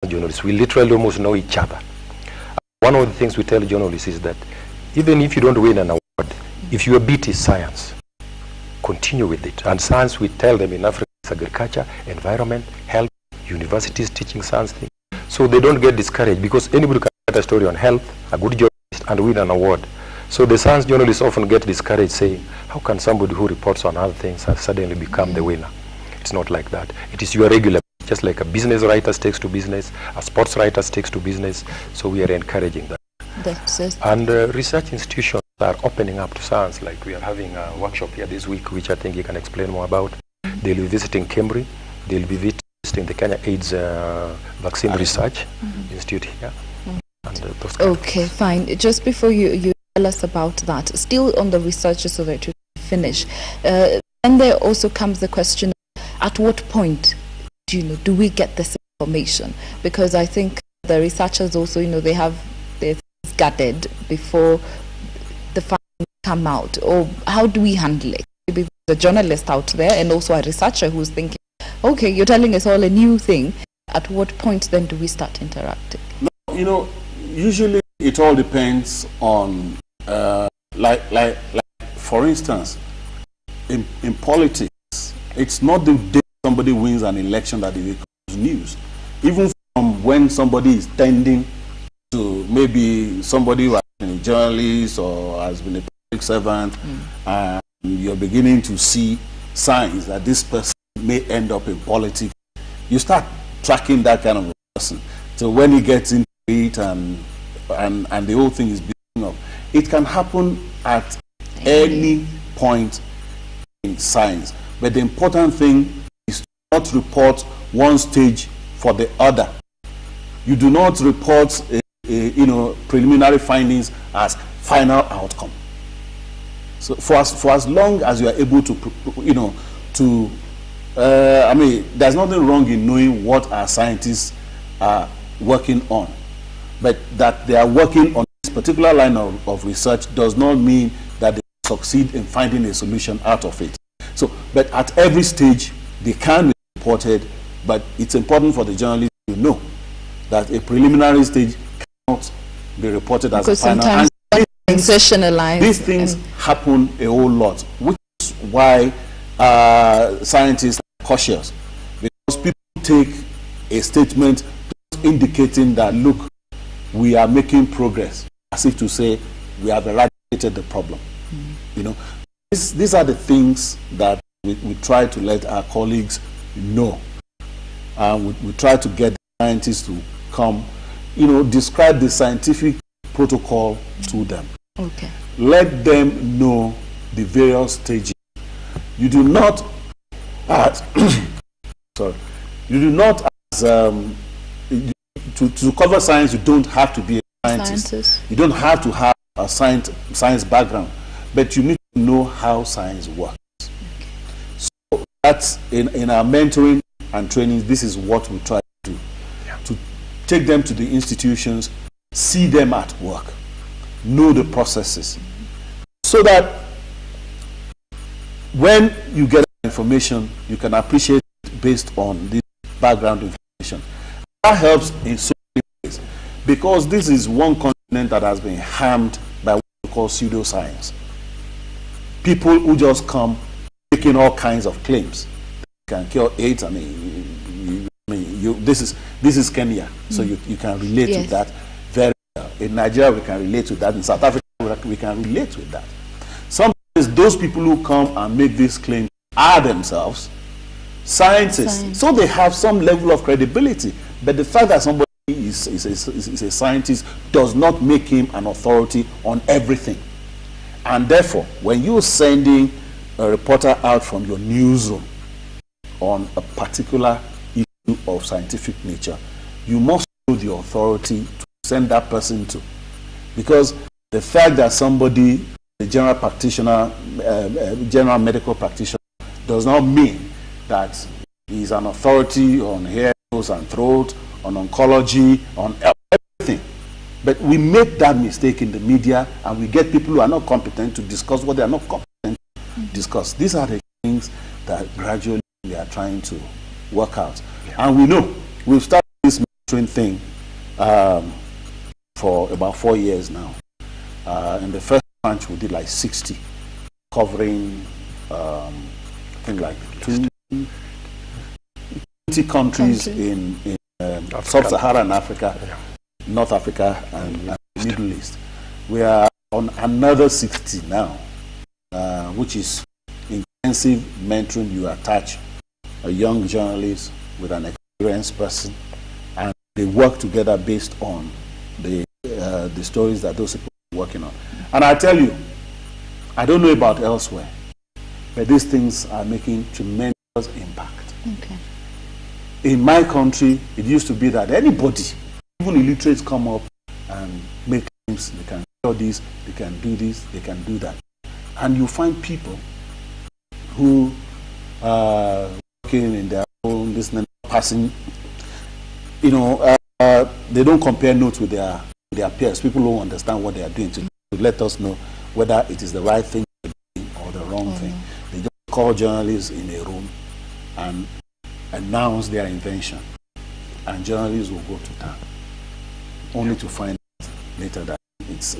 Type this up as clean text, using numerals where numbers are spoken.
journalists. We literally almost know each other. One of the things we tell journalists is that even if you don't win an award, if your beat is science, continue with it. And science, we tell them in Africa, is agriculture, environment, health, universities teaching science things. So they don't get discouraged, because anybody can write a story on health, a good journalist, and win an award. So the science journalists often get discouraged, saying, how can somebody who reports on other things has suddenly become the winner? It's not like that. It is your regular, just like a business writer takes to business, a sports writer takes to business. So we are encouraging that. That's it. And research institutions are opening up to science, like we are having a workshop here this week, which I think you can explain more about. They'll be visiting Cambridge, they'll be visiting the Kenya AIDS Vaccine Research Institute here. And, okay, fine. Just before you tell us about that, still on the research, so that you finish, then there also comes the question, at what point do we get this information? Because I think the researchers also, they have their things gutted before the findings come out. Or how do we handle it? Maybe there's a journalist out there and also a researcher who's thinking, okay, you're telling us all a new thing. At what point then do we start interacting? No, usually it all depends on, like for instance, in politics, it's not the day somebody wins an election that it becomes news. Even from when somebody is tending to, maybe somebody who has been a journalist or has been a public servant, and you're beginning to see signs that this person may end up in politics, you start tracking that kind of a person. So when he gets into it and the whole thing is building up, it can happen at any point in science. But the important thing is to not report one stage for the other. You do not report preliminary findings as final outcome. So for as long as you are able to, I mean, there's nothing wrong in knowing what our scientists are working on. But that they are working on this particular line of research does not mean that they succeed in finding a solution out of it. So, but at every stage, they can be reported, but it's important for the journalist to know that a preliminary stage cannot be reported as a final. Sometimes sensationalized. These things happen a whole lot, which is why scientists are cautious, because people take a statement indicating that, look, we are making progress, as if to say we have eradicated the problem. These are the things that we try to let our colleagues know. We try to get the scientists to come, describe the scientific protocol to them. Okay. Let them know the various stages. You do not add, sorry, you do not, as to cover science, you don't have to be a scientist. You don't have to have a science background, but you need to know how science works. Okay. So that's in our mentoring and training, this is what we try to do. Yeah. To take them to the institutions, see them at work, know the processes, so that when you get information, you can appreciate it based on this background information. That helps in so many ways, because this is one continent that has been harmed by what we call pseudoscience. People who just come making all kinds of claims. They can cure AIDS. I mean, this is Kenya, so you can relate to that very well. In Nigeria, we can relate to that. In South Africa, we can relate with that. Sometimes those people who come and make these claims are themselves scientists, so they have some level of credibility. But the fact that somebody is a scientist does not make him an authority on everything. And therefore, when you're sending a reporter out from your newsroom on a particular issue of scientific nature, you must know the authority to send that person to. Because the fact that somebody, a general practitioner, general medical practitioner, does not mean that he's an authority on hair, nose and throat, on oncology, on everything. But we make that mistake in the media, and we get people who are not competent to discuss what they are not competent to discuss. These are the things that gradually we are trying to work out. And we know, we've started this thing for about 4 years now. In the first branch, we did like 60, covering I think like 20 countries in sub-Saharan Africa, North Africa, and Middle East. We are on another 60 now, which is intensive mentoring. You attach a young journalist with an experienced person, and they work together based on the stories that those people are working on. And I tell you, I don't know about elsewhere, but these things are making tremendous impact. Okay. In my country, it used to be that anybody, even illiterates, come up and make claims. They can do this, they can do this, they can do that. And you find people who are working in their own listening, passing, you know, they don't compare notes with their peers. People don't understand what they are doing to let us know whether it is the right thing or the wrong thing. They just call journalists in a room and announce their invention, and journalists will go to town, only to find out later that it's